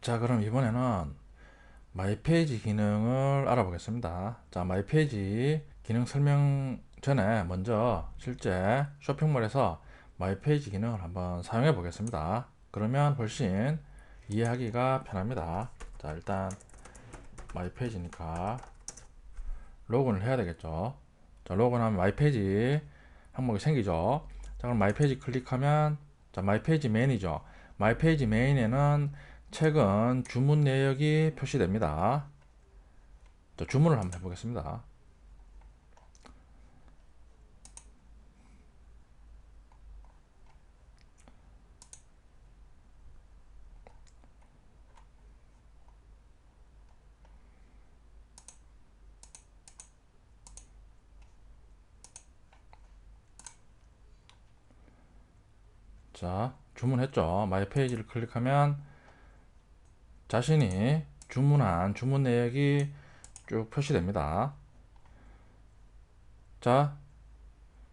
자, 그럼 이번에는 마이페이지 기능을 알아보겠습니다. 자, 마이페이지 기능 설명 전에 먼저 실제 쇼핑몰에서 마이페이지 기능을 한번 사용해 보겠습니다. 그러면 훨씬 이해하기가 편합니다. 자, 일단 마이페이지니까 로그인을 해야 되겠죠. 자, 로그인하면 마이페이지 항목이 생기죠. 자, 그럼 마이페이지 클릭하면 자, 마이페이지 메인이죠. 마이페이지 메인에는 최근 주문 내역이 표시됩니다. 자, 주문을 한번 해보겠습니다. 자, 주문했죠. 마이페이지를 클릭하면 자신이 주문한 주문 내역이 쭉 표시됩니다. 자,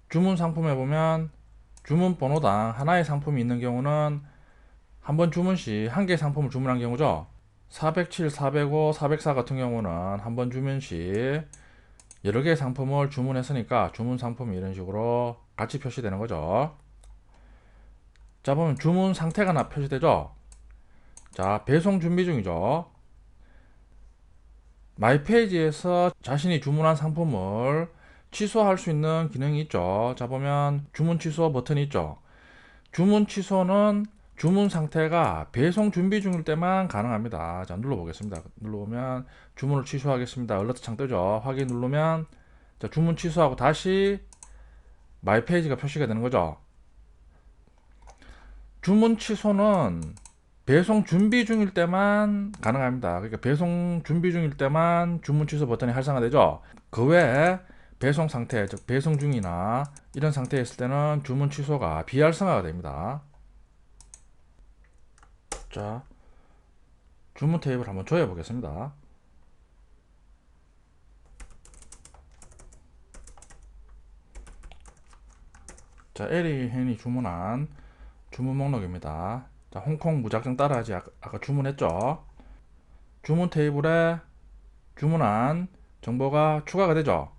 주문 상품에 보면 주문 번호당 하나의 상품이 있는 경우는 한 번 주문 시 한 개의 상품을 주문한 경우죠. 407, 405, 404 같은 경우는 한 번 주문 시 여러 개의 상품을 주문했으니까 주문 상품이 이런 식으로 같이 표시되는 거죠. 자, 보면 주문 상태가 표시되죠. 자, 배송 준비 중이죠. 마이페이지에서 자신이 주문한 상품을 취소할 수 있는 기능이 있죠. 자, 보면 주문 취소 버튼이 있죠. 주문 취소는 주문 상태가 배송 준비 중일 때만 가능합니다. 자, 눌러보겠습니다. 눌러보면 주문을 취소하겠습니다. 얼러트 창 뜨죠. 확인 누르면 자, 주문 취소하고 다시 마이페이지가 표시가 되는 거죠. 주문 취소는 배송 준비 중일 때만 가능합니다. 그러니까 배송 준비 중일 때만 주문 취소 버튼이 활성화되죠. 그 외에 배송 상태, 즉 배송 중이나 이런 상태에 있을 때는 주문 취소가 비활성화가 됩니다. 자, 주문 테이블 한번 조여 보겠습니다. 자, 에리헨이 주문한 주문 목록입니다. 자, 홍콩 무작정 따라하지 아까 주문했죠. 주문 테이블에 주문한 정보가 추가가 되죠.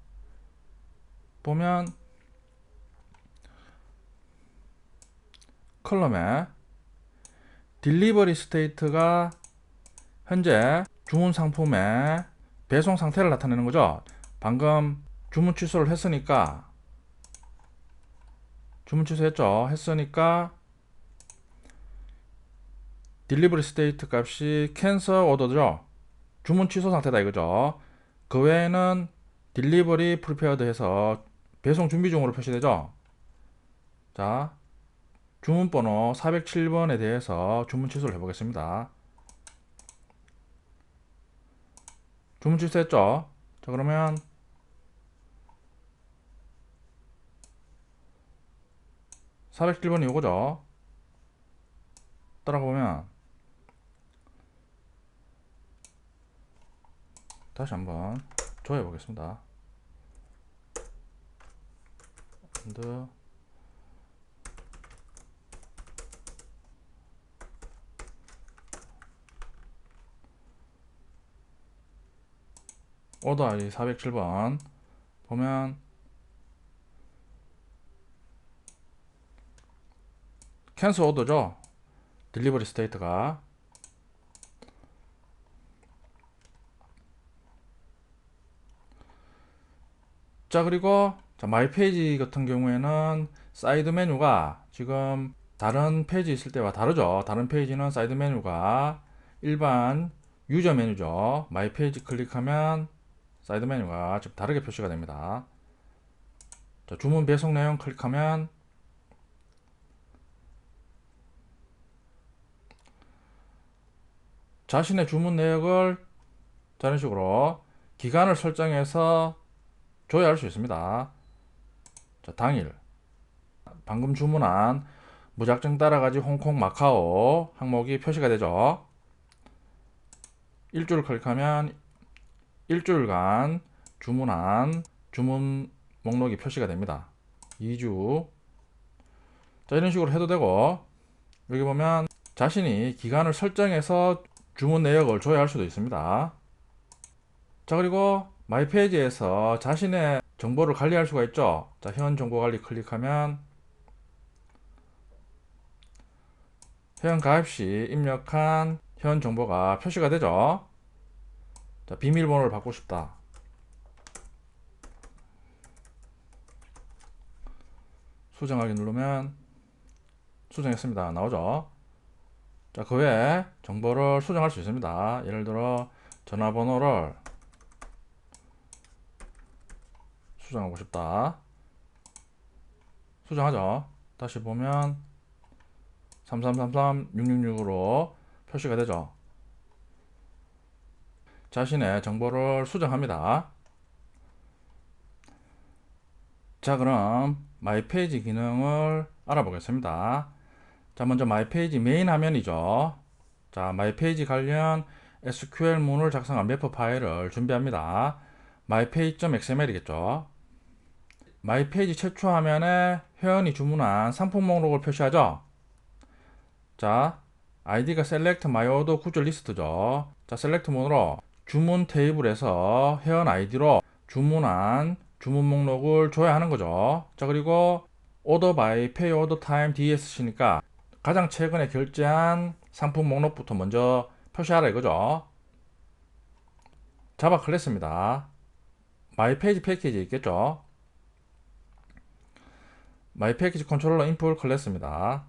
보면 컬럼에 딜리버리 스테이트가 현재 주문 상품의 배송 상태를 나타내는 거죠. 방금 주문 취소를 했으니까 주문 취소했죠. 했으니까 딜리버리 스테이트 값이 캔슬 오더죠. 주문 취소 상태다 이거죠. 그 외에는 딜리버리 프리페어드 해서 배송 준비 중으로 표시되죠. 자, 주문번호 407번에 대해서 주문 취소를 해보겠습니다. 주문 취소했죠. 자, 그러면 407번이 이거죠. 따라보면 다시 한번 조회 보겠습니다. 근데 오더 아이디 407번 보면 캔슬 오더죠. 딜리버리 스테이트가. 자, 그리고 자, 마이 페이지 같은 경우에는 사이드 메뉴가 지금 다른 페이지 있을 때와 다르죠. 다른 페이지는 사이드 메뉴가 일반 유저 메뉴죠. 마이 페이지 클릭하면 사이드 메뉴가 좀 다르게 표시가 됩니다. 자, 주문 배송 내용 클릭하면 자신의 주문 내역을 이런 식으로 기간을 설정해서 조회할 수 있습니다. 자, 당일 방금 주문한 무작정 따라가지 홍콩 마카오 항목이 표시가 되죠. 일주를 클릭하면 일주일간 주문한 주문 목록이 표시가 됩니다. 2주. 자, 이런 식으로 해도 되고, 여기 보면 자신이 기간을 설정해서 주문 내역을 조회할 수도 있습니다. 자, 그리고 마이 페이지에서 자신의 정보를 관리할 수가 있죠. 자, 현 정보 관리 클릭하면 회원 가입 시 입력한 현 정보가 표시가 되죠. 자, 비밀번호를 받고 싶다. 수정하기 누르면 수정했습니다. 나오죠. 자, 그 외에 정보를 수정할 수 있습니다. 예를 들어 전화번호를 수정하고 싶다. 수정하죠. 다시 보면 3333666으로 표시가 되죠. 자신의 정보를 수정합니다. 자, 그럼 마이페이지 기능을 알아보겠습니다. 자, 먼저 마이페이지 메인 화면이죠. 자, 마이페이지 관련 SQL문을 작성한 매프 파일을 준비합니다. mypage.xml이겠죠. 마이페이지 최초 화면에 회원이 주문한 상품 목록을 표시하죠. 자, 아이디가 select my order 구절 리스트죠. 자, select 문으로 주문 테이블에서 회원 아이디로 주문한 주문 목록을 조회하는 거죠. 자, 그리고 order by pay order time DSC니까 가장 최근에 결제한 상품 목록부터 먼저 표시하라 이거죠. 자바 클래스입니다. 마이페이지 패키지 있겠죠. 마이페이지 컨트롤러 인풋 클래스입니다.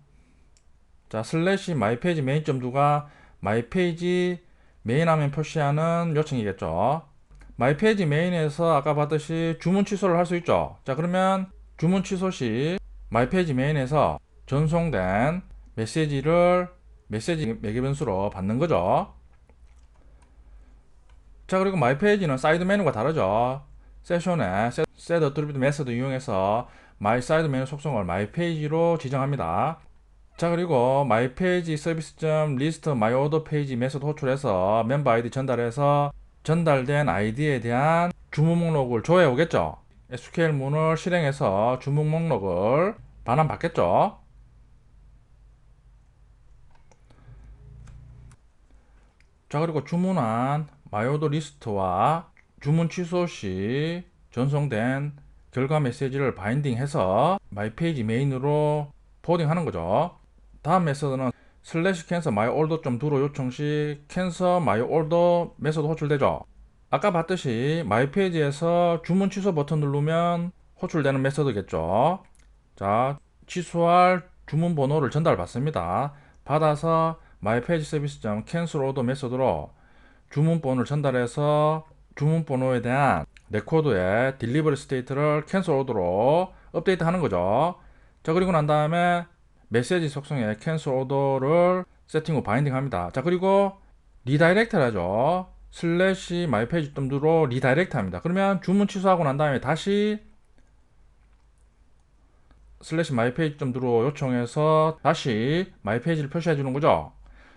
자, 슬래시 마이페이지 메인.do가 마이페이지 메인 화면 표시하는 요청이겠죠. 마이페이지 메인에서 아까 봤듯이 주문 취소를 할 수 있죠. 자, 그러면 주문 취소 시 마이페이지 메인에서 전송된 메시지를 메시지 매개 변수로 받는 거죠. 자, 그리고 마이페이지는 사이드 메뉴가 다르죠. 세션에 set attribute 메소드 이용해서 마이 사이드 메뉴 속성을 마이페이지로 지정합니다. 자, 그리고 마이페이지 서비스.list 마이오더 페이지 메소드 호출해서 멤버 아이디 전달해서 전달된 아이디에 대한 주문 목록을 조회해 오겠죠. SQL 문을 실행해서 주문 목록을 반환받겠죠. 자, 그리고 주문한 마이오더 리스트와 주문 취소 시 전송된 결과 메시지를 바인딩해서 마이페이지 메인으로 포딩하는 거죠. 다음 메서드는 슬래시 캔서 마이 올더.do로 요청 시 캔서 마이 올더 메서드 호출되죠. 아까 봤듯이 마이페이지에서 주문 취소 버튼 누르면 호출되는 메서드겠죠. 자, 취소할 주문 번호를 전달 받습니다. 받아서 마이페이지 서비스.cancel order 메서드로 주문 번호를 전달해서 주문 번호에 대한 레코드의 딜리버리 스테이트를 캔슬 오더로 업데이트 하는 거죠. 자, 그리고 난 다음에 메시지 속성에 캔슬 오더를 세팅 후 바인딩 합니다. 자, 그리고 리다이렉트를 하죠. 슬래시 마이페이지.do로 리다이렉트 합니다. 그러면 주문 취소하고 난 다음에 다시 슬래시 마이페이지.do로 요청해서 다시 마이페이지를 표시해 주는 거죠.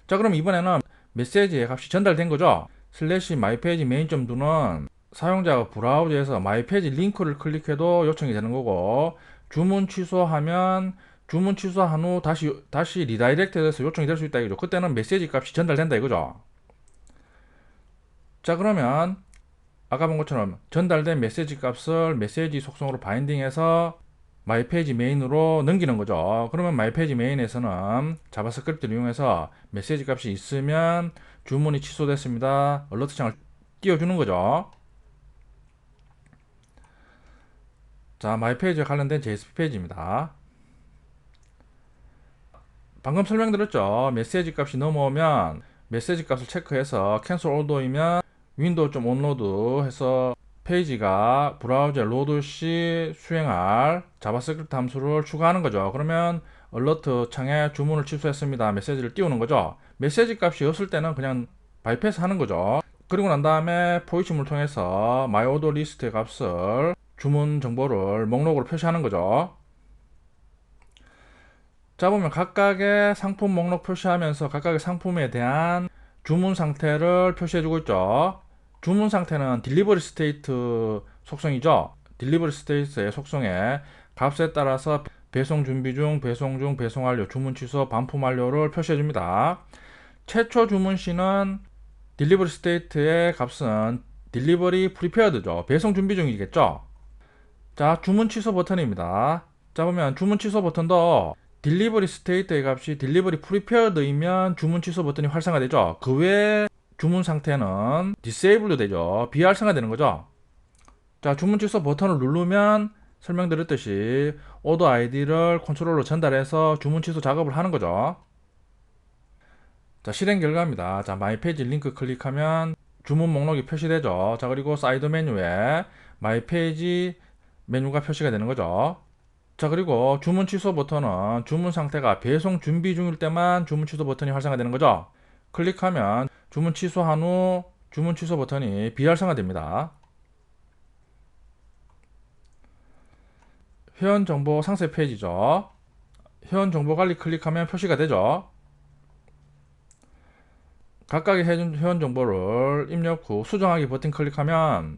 자, 그럼 이번에는 메시지의 값이 전달된 거죠. 슬래시 마이페이지 메인.do는 사용자가 브라우저에서 마이페이지 링크를 클릭해도 요청이 되는 거고, 주문 취소하면 주문 취소한 후 다시 리다이렉트 돼서 요청이 될 수 있다 이거죠. 그때는 메시지 값이 전달된다 이거죠. 자, 그러면 아까 본 것처럼 전달된 메시지 값을 메시지 속성으로 바인딩해서 마이페이지 메인으로 넘기는 거죠. 그러면 마이페이지 메인에서는 자바스크립트를 이용해서 메시지 값이 있으면 주문이 취소됐습니다. 얼러트 창을 띄워주는 거죠. 자, 마이페이지와 관련된 JSP 페이지입니다. 방금 설명드렸죠. 메시지 값이 넘어오면 메시지 값을 체크해서 캔슬 오더이면 윈도우 좀 온로드 해서 페이지가 브라우저에 로드 시 수행할 자바스크립트 함수를 추가하는 거죠. 그러면 얼러트 창에 주문을 취소했습니다. 메시지를 띄우는 거죠. 메시지 값이 없을 때는 그냥 바이패스 하는 거죠. 그리고 난 다음에 포이침을 통해서 my order list의 값을 주문 정보를 목록으로 표시하는 거죠. 자, 보면 각각의 상품 목록 표시하면서 각각의 상품에 대한 주문 상태를 표시해주고 있죠. 주문 상태는 딜리버리 스테이트 속성이죠. 딜리버리 스테이트의 속성에 값에 따라서 배송 준비 중, 배송 중, 배송 완료, 주문 취소, 반품 완료를 표시해줍니다. 최초 주문 시는 딜리버리 스테이트의 값은 딜리버리 프리페어드죠. 배송 준비 중이겠죠. 자, 주문 취소 버튼입니다. 자, 보면 주문 취소 버튼도 딜리버리 스테이트의 값이 딜리버리 프리페어드이면 주문 취소 버튼이 활성화되죠. 그 외에 주문 상태는 디세이블도 되죠. 비활성화 되는 거죠. 자, 주문 취소 버튼을 누르면 설명드렸듯이 오더 아이디를 컨트롤러 전달해서 주문 취소 작업을 하는 거죠. 자, 실행 결과입니다. 자, 마이 페이지 링크 클릭하면 주문 목록이 표시되죠. 자, 그리고 사이드 메뉴에 마이 페이지 메뉴가 표시가 되는 거죠. 자, 그리고 주문 취소 버튼은 주문 상태가 배송 준비 중일 때만 주문 취소 버튼이 활성화되는 거죠. 클릭하면 주문 취소한 후 주문 취소 버튼이 비활성화됩니다. 회원 정보 상세 페이지죠. 회원 정보 관리 클릭하면 표시가 되죠. 각각의 회원 정보를 입력 후 수정하기 버튼 클릭하면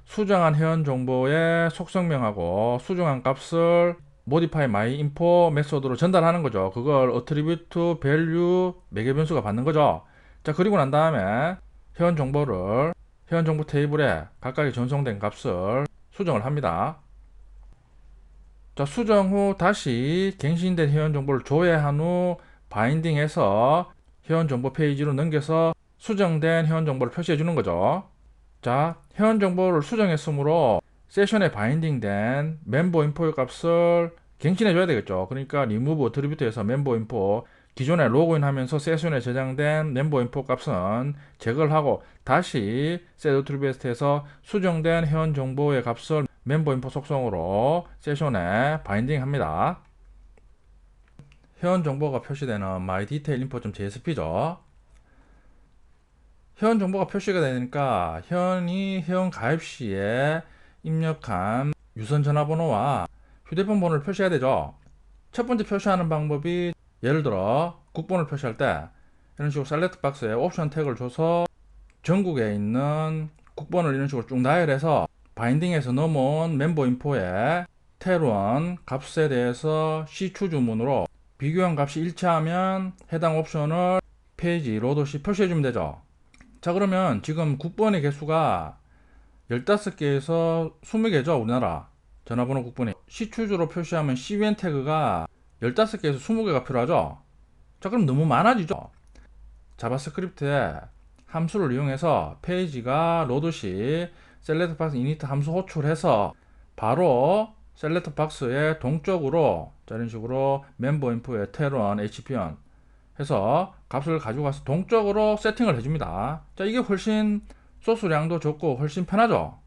수정한 회원 정보의 속성명하고 수정한 값을 modify my info 메소드로 전달하는 거죠. 그걸 attribute value 매개 변수가 받는 거죠. 자, 그리고 난 다음에 회원 정보를 회원 정보 테이블에 각각의 전송된 값을 수정을 합니다. 자, 수정 후 다시 갱신된 회원 정보를 조회한 후 바인딩해서 회원 정보 페이지로 넘겨서 수정된 회원 정보를 표시해 주는 거죠. 자, 회원 정보를 수정했으므로 세션에 바인딩된 멤버 인포의 값을 갱신해 줘야 되겠죠. 그러니까 remove attribute에서 멤버 인포 기존에 로그인하면서 세션에 저장된 멤버 인포 값은 제거를 하고 다시 set attribute에서 수정된 회원 정보의 값을 멤버 인포 속성으로 세션에 바인딩 합니다. 회원 정보가 표시되는 mydetail.info.jsp죠. 회원 정보가 표시가 되니까 회원이 회원 가입 시에 입력한 유선 전화번호와 휴대폰 번호를 표시해야 되죠. 첫 번째 표시하는 방법이 예를 들어 국번을 표시할 때 이런 식으로 셀렉트 박스에 옵션 태그를 줘서 전국에 있는 국번을 이런 식으로 쭉 나열해서 바인딩에서 넘어온 멤버 인포에 테루원 값에 대해서 시추 주문으로 비교한 값이 일치하면 해당 옵션을 페이지 로드 시 표시해주면 되죠. 자, 그러면 지금 국번의 개수가 15개에서 20개죠. 우리나라 전화번호 국번이 시추주로 표시하면 CVN 태그가 15개에서 20개가 필요하죠. 자, 그럼 너무 많아지죠. 자바스크립트에 함수를 이용해서 페이지가 로드 시 셀렉트 박스 이니트 함수 호출해서 바로 셀렉트 박스의 동쪽으로 이런 식으로 멤버 인포에 테런 hpn 해서 값을 가지고 가서 동쪽으로 세팅을 해줍니다. 자, 이게 훨씬 소스량도 적고 훨씬 편하죠.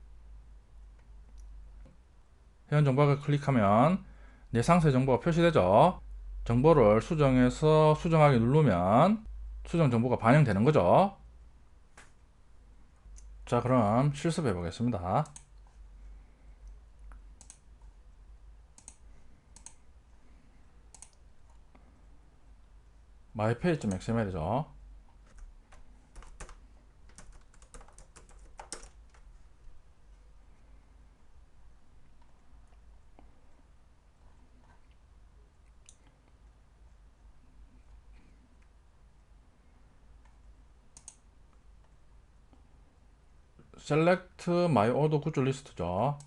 회원 정보를 클릭하면 내 상세 정보가 표시되죠. 정보를 수정해서 수정하기 누르면 수정 정보가 반영되는 거죠. 자, 그럼 실습해 보겠습니다. mypage.xml이죠. select my order 굿즈 리스트죠.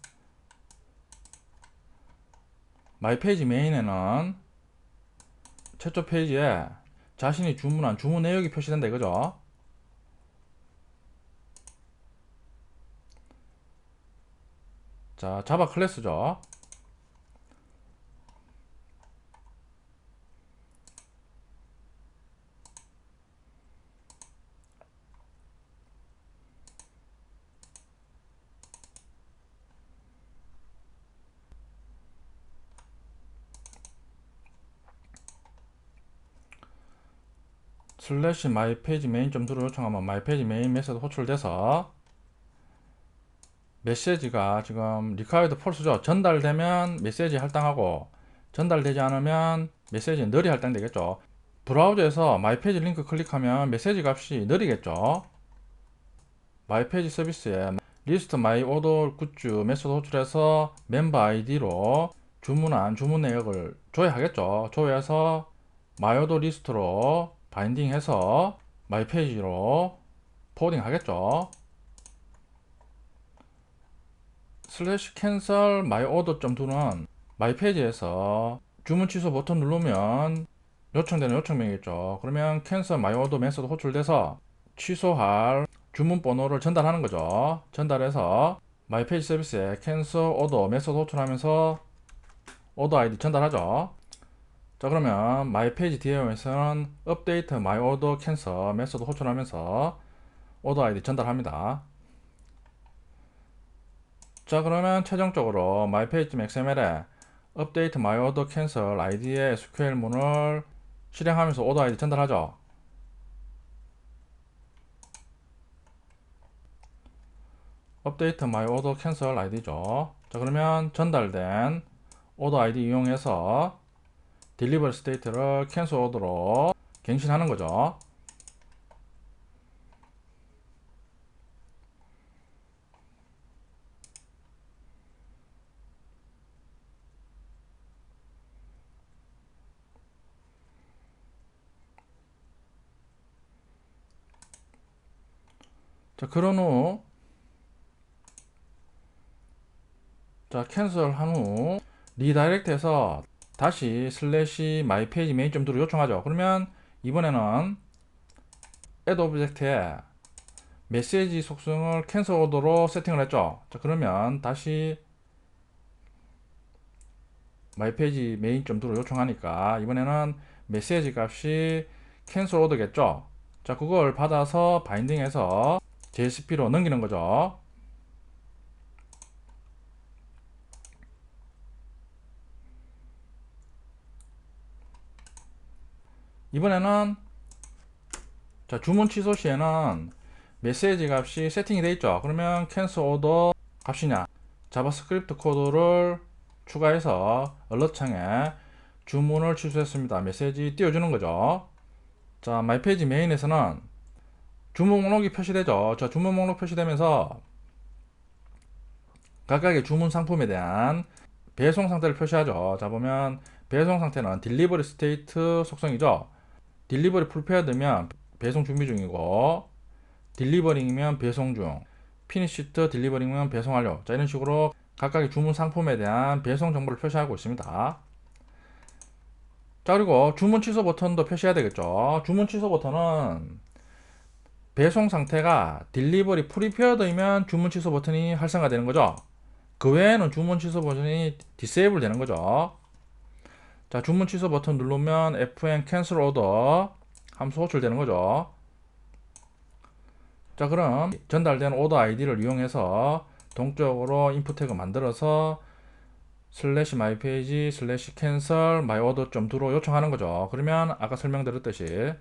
mypage 메인에는 최초 페이지에 자신이 주문한 주문 내역이 표시된다 이거죠. 자, 자바 클래스죠. 슬래시 마이페이지 메인 점수를 요청하면 마이페이지 메인 메소드 호출돼서 메시지가 지금 required false죠. 전달되면 메시지 할당하고 전달되지 않으면 메시지 널이 할당되겠죠. 브라우저에서 마이페이지 링크 클릭하면 메시지 값이 느리겠죠. 마이페이지 서비스에 리스트 마이 오더 굿즈 메소드 호출해서 멤버 아이디로 주문한 주문 내역을 조회하겠죠. 조회해서 마이 오더 리스트로 바인딩 해서 마이 페이지로 포워딩 하겠죠. 슬래시 캔슬 마이 오더 .2는 마이 페이지에서 주문 취소 버튼 누르면 요청되는 요청명이겠죠. 그러면 캔슬 마이 오더 메소드 호출돼서 취소할 주문 번호를 전달하는 거죠. 전달해서 마이 페이지 서비스에 캔슬 오더 메소드 호출하면서 오더 아이디 전달하죠. 자, 그러면 마이 페이지 DM에서는 업데이트 마이 오더 캔슬 메소드 호출하면서 오더 아이디 전달합니다. 자, 그러면 최종적으로 마이 페이지 XML에 업데이트 마이 오더 캔슬 아이디의 SQL문을 실행하면서 오더 아이디 전달하죠. 업데이트 마이 오더 캔슬 아이디죠. 자, 그러면 전달된 오더 아이디 이용해서 딜리버리 스테이트를 캔슬 오더로 갱신하는 거죠. 자, 그런 후 캔슬 한 후 리다이렉트해서 다시 슬래시 마이 페이지 메인 점도로 요청하죠. 그러면 이번에는 add 오브젝트에 메시지 속성을 캔슬 오더로 세팅을 했죠. 자, 그러면 다시 마이 페이지 메인 점도로 요청하니까 이번에는 메시지 값이 캔슬 오더겠죠. 자, 그걸 받아서 바인딩해서 JSP로 넘기는 거죠. 이번에는 자, 주문 취소 시에는 메시지 값이 세팅이 되어 있죠. 그러면 캔슬 오더 값이냐 자바스크립트 코드를 추가해서 얼럿 창에 주문을 취소했습니다 메시지 띄워주는 거죠. 자, 마이 페이지 메인에서는 주문 목록이 표시되죠. 자, 주문 목록 표시되면서 각각의 주문 상품에 대한 배송 상태를 표시하죠. 자, 보면 배송 상태는 딜리버리 스테이트 속성이죠. 딜리버리 풀페어드면 배송 준비 중이고, 딜리버링이면 배송 중, 피니시트 딜리버링이면 배송 완료. 자, 이런 식으로 각각의 주문 상품에 대한 배송 정보를 표시하고 있습니다. 자, 그리고 주문 취소 버튼도 표시해야 되겠죠. 주문 취소 버튼은 배송 상태가 딜리버리 프리페어드이면 주문 취소 버튼이 활성화 되는 거죠. 그 외에는 주문 취소 버튼이 디세이블 되는 거죠. 자, 주문 취소 버튼 누르면 fn cancel order 함수 호출되는 거죠. 자, 그럼 전달된 오더 아이디를 이용해서 동적으로 인풋 태그 만들어서 슬래시 마이 페이지 슬래시 캔슬 마이 오더 .2로 요청하는 거죠. 그러면 아까 설명드렸듯이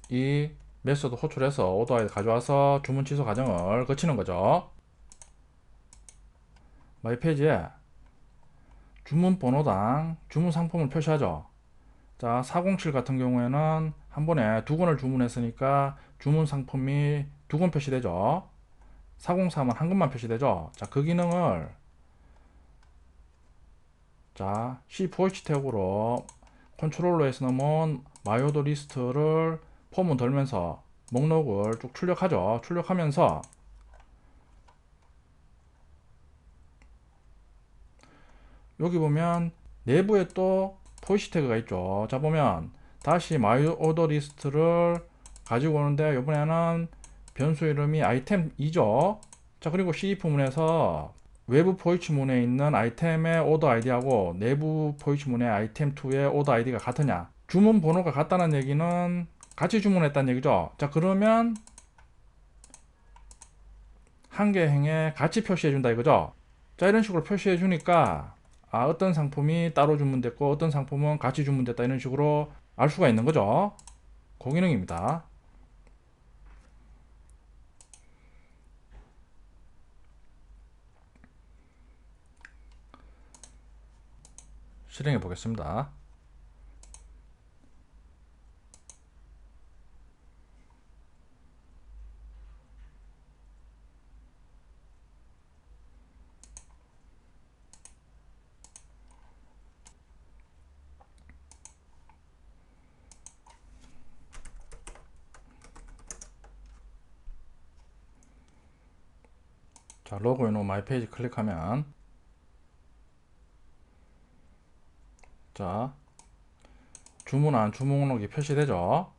이 메소드 호출해서 오더 아이디 가져와서 주문 취소 과정을 거치는 거죠. 마이 페이지에 주문 번호당 주문 상품을 표시하죠. 자, 407 같은 경우에는 한 번에 두 건을 주문했으니까 주문 상품이 두 건 표시되죠. 403은 한 건만 표시되죠. 자, 그 기능을 자, C4H 태그로 컨트롤러에서 넘은 마이오더 리스트를 폼을 돌면서 목록을 쭉 출력하죠. 출력하면서 여기 보면 내부에 또 포이시 태그가 있죠. 자, 보면 다시 마이오더 리스트를 가지고 오는데 이번에는 변수 이름이 아이템 2죠. 자, 그리고 CF 문에서 외부 포이치 문에 있는 아이템의 오더 아이디하고 내부 포이치 문의 아이템 2의 오더 아이디가 같으냐, 주문 번호가 같다는 얘기는 같이 주문했다는 얘기죠. 자, 그러면 한 개 행에 같이 표시해 준다 이거죠. 자, 이런 식으로 표시해 주니까 어떤 상품이 따로 주문됐고 어떤 상품은 같이 주문됐다 이런 식으로 알 수가 있는 거죠. 그 기능입니다. 실행해 보겠습니다. 자, 로그인 후 마이 페이지 클릭하면 자, 주문한 주문 목록이 표시되죠.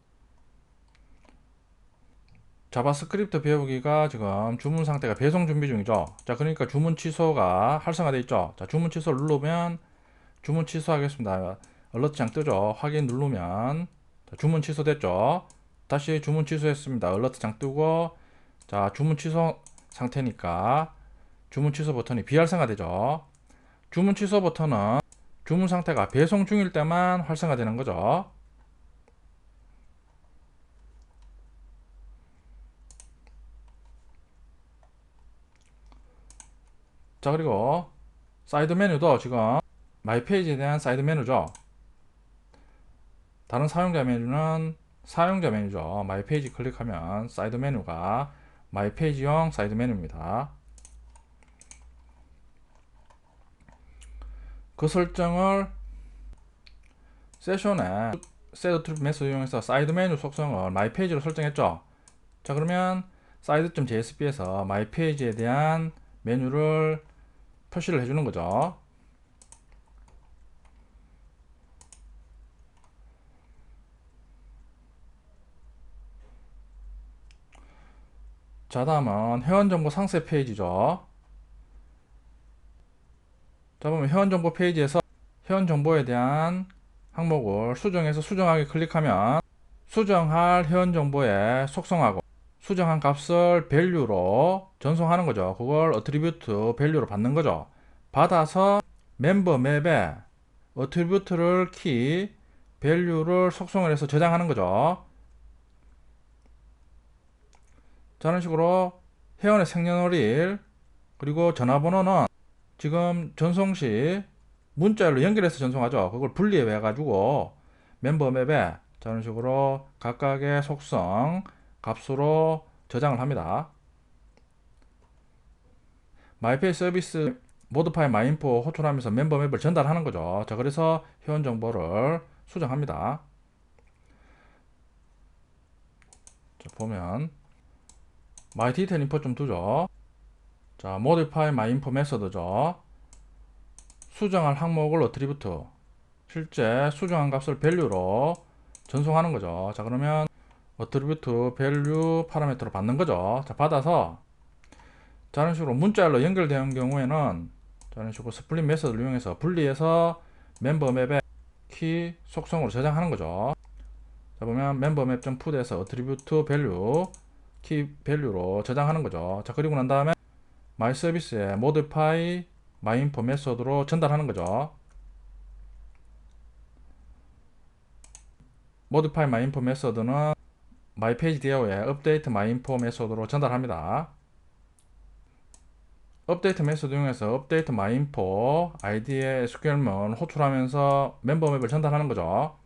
자바스크립트 배우기가 지금 주문 상태가 배송 준비 중이죠. 자, 그러니까 주문 취소가 활성화되어 있죠. 자, 주문 취소를 누르면 주문 취소하겠습니다. 얼러트창 뜨죠. 확인 누르면 자, 주문 취소됐죠. 다시 주문 취소했습니다. 얼러트창 뜨고 자, 주문 취소 상태니까 주문 취소 버튼이 비활성화되죠. 주문 취소 버튼은 주문 상태가 배송 중일 때만 활성화되는 거죠. 자, 그리고 사이드 메뉴도 지금 마이 페이지에 대한 사이드 메뉴죠. 다른 사용자 메뉴는 사용자 메뉴죠. 마이 페이지 클릭하면 사이드 메뉴가 마이 페이지용 사이드 메뉴입니다. 그 설정을 세션에 set trip 메소드 이용해서 사이드 메뉴 속성을 마이 페이지로 설정했죠. 자, 그러면 site.jsp에서 마이 페이지에 대한 메뉴를 표시를 해주는 거죠. 자, 다음은 회원정보 상세 페이지죠. 자, 보면 회원정보 페이지에서 회원정보에 대한 항목을 수정해서 수정하기 클릭하면 수정할 회원정보의 속성하고 수정한 값을 value로 전송하는 거죠. 그걸 attribute value로 받는 거죠. 받아서 멤버 맵에 attribute를 키 value를 속성을 해서 저장하는 거죠. 자, 이런 식으로 회원의 생년월일 그리고 전화번호는 지금 전송 시 문자열로 연결해서 전송하죠. 그걸 분리해 가지고 멤버 맵에 자, 이런 식으로 각각의 속성 값으로 저장을 합니다. 마이페이 서비스 모드 파일 마이인포 호출하면서 멤버 맵을 전달하는 거죠. 자, 그래서 회원 정보를 수정합니다. 자, 보면 마이 디테일 인포 좀 두죠. 자, 모디파이 마이 인포 메서드죠. 수정할 항목을 어트리뷰트 실제 수정한 값을 value로 전송하는 거죠. 자, 그러면 어트리뷰트 value 파라미터로 받는 거죠. 자, 받아서 자, 이런 식으로 문자열로 연결되는 경우에는 자, 이런 식으로 스플릿 메서드를 이용해서 분리해서 멤버 맵에 키 속성으로 저장하는 거죠. 자, 보면 멤버 맵 푸드에서 어트리뷰트 value 키 value로 저장하는 거죠. 자, 그리고 난 다음에 마이 서비스에 modify myinfo 메소드로 전달하는 거죠. modify myinfo 메소드는 마이페이지 디어에 update myinfo 메소드로 전달합니다. 업데이트 메소드 이용해서 update myinfo id에 SQL문 호출하면서 멤버 맵을 전달하는 거죠.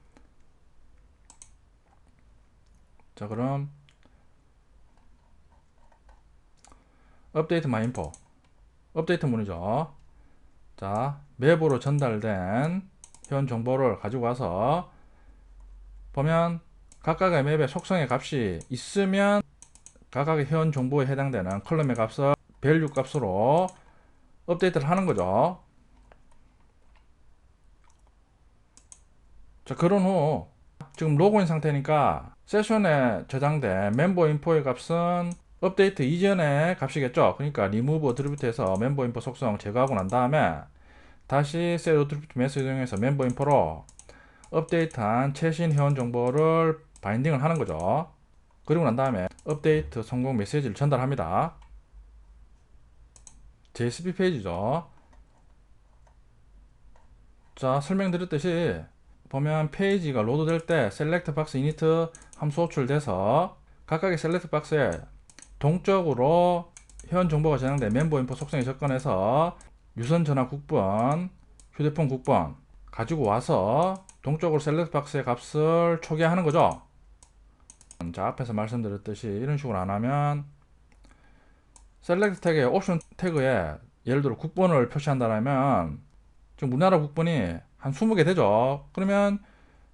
자, 그럼 update myinfo 업데이트 문이죠. 자, 맵으로 전달된 회원 정보를 가지고 와서 보면 각각의 맵의 속성의 값이 있으면 각각의 회원 정보에 해당되는 컬럼의 값을 value 값으로 업데이트를 하는 거죠. 자, 그런 후 지금 로그인 상태니까 세션에 저장된 멤버 인포의 값은 업데이트 이전의 값이겠죠. 그러니까 remove attribute에서 멤버 인포 속성 제거하고 난 다음에 다시 set attribute 메시지 이용해서 멤버 인포로 업데이트한 최신 회원 정보를 바인딩을 하는 거죠. 그리고 난 다음에 업데이트 성공 메시지를 전달합니다. JSP 페이지죠. 자, 설명드렸듯이 보면 페이지가 로드될 때 select box init 함수 호출돼서 각각의 select 박스에 동적으로 회원 정보가 저장된 멤버 인포 속성에 접근해서 유선 전화 국번, 휴대폰 국번 가지고 와서 동적으로 select 박스의 값을 초기화하는 거죠. 자, 앞에서 말씀드렸듯이 이런 식으로 안 하면 select 태그의 옵션 태그에 예를 들어 국번을 표시한다면 지금 우리나라 국번이 한 20개 되죠. 그러면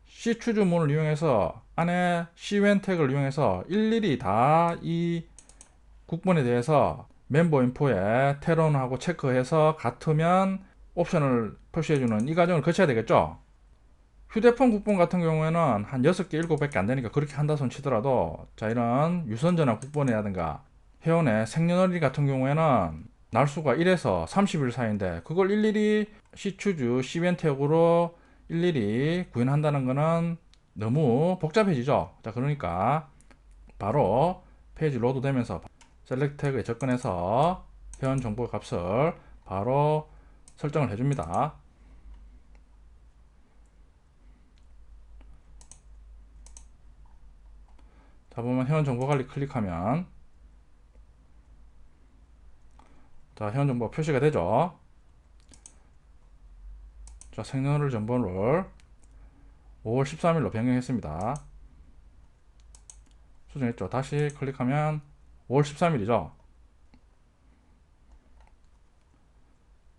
C 추주문을 이용해서 안에 CWAN 태그를 이용해서 일일이 다 이 국번에 대해서 멤버 인포에 테론하고 체크해서 같으면 옵션을 표시해주는 이 과정을 거쳐야 되겠죠. 휴대폰 국번 같은 경우에는 한 6개, 7개밖에 안 되니까 그렇게 한다 손 치더라도, 자, 이런 유선전화 국번이라든가 회원의 생년월일 같은 경우에는 날수가 1에서 30일 사이인데, 그걸 일일이 C추즈, C벤택으로 일일이 구현한다는 거는 너무 복잡해지죠. 자, 그러니까 바로 페이지 로드 되면서 셀렉트 태그에 접근해서 회원 정보 값을 바로 설정을 해줍니다. 자, 보면 회원 정보 관리 클릭하면, 자, 회원 정보 표시가 되죠. 자, 생년월일 정보를 5월 13일로 변경했습니다. 수정했죠. 다시 클릭하면 5월 13일이죠.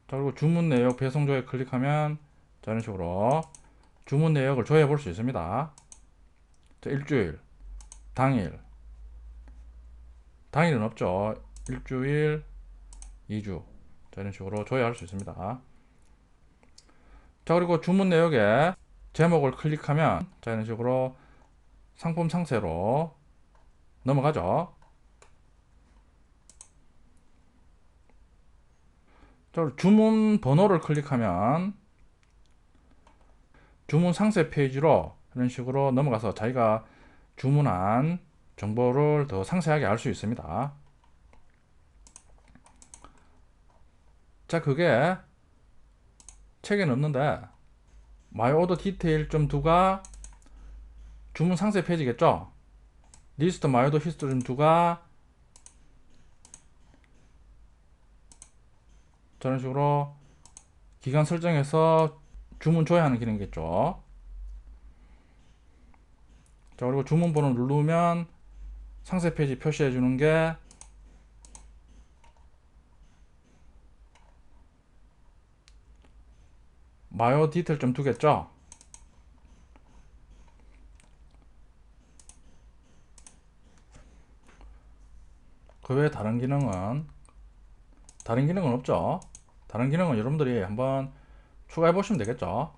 자, 그리고 주문 내역 배송 조회 클릭하면, 자, 이런 식으로 주문 내역을 조회해 볼 수 있습니다. 자, 일주일, 당일, 당일은 없죠. 일주일, 2주. 자, 이런 식으로 조회할 수 있습니다. 자, 그리고 주문 내역에 제목을 클릭하면, 자, 이런 식으로 상품 상세로 넘어가죠. 자, 주문 번호를 클릭하면 주문 상세 페이지로 이런 식으로 넘어가서 자기가 주문한 정보를 더 상세하게 알 수 있습니다. 자, 그게 책에는 없는데 마이 오더 디테일 좀 2가 주문 상세 페이지겠죠. 리스트 마이 오더 히스토리 좀 2가 저런 식으로 기간 설정해서 주문 조회하는 기능이겠죠. 자, 그리고 주문 번호 누르면 상세 페이지 표시해 주는 게 마이오 디테일 좀 2겠죠. 그 외에 다른 기능은 없죠. 다른 기능은 여러분들이 한번 추가해 보시면 되겠죠.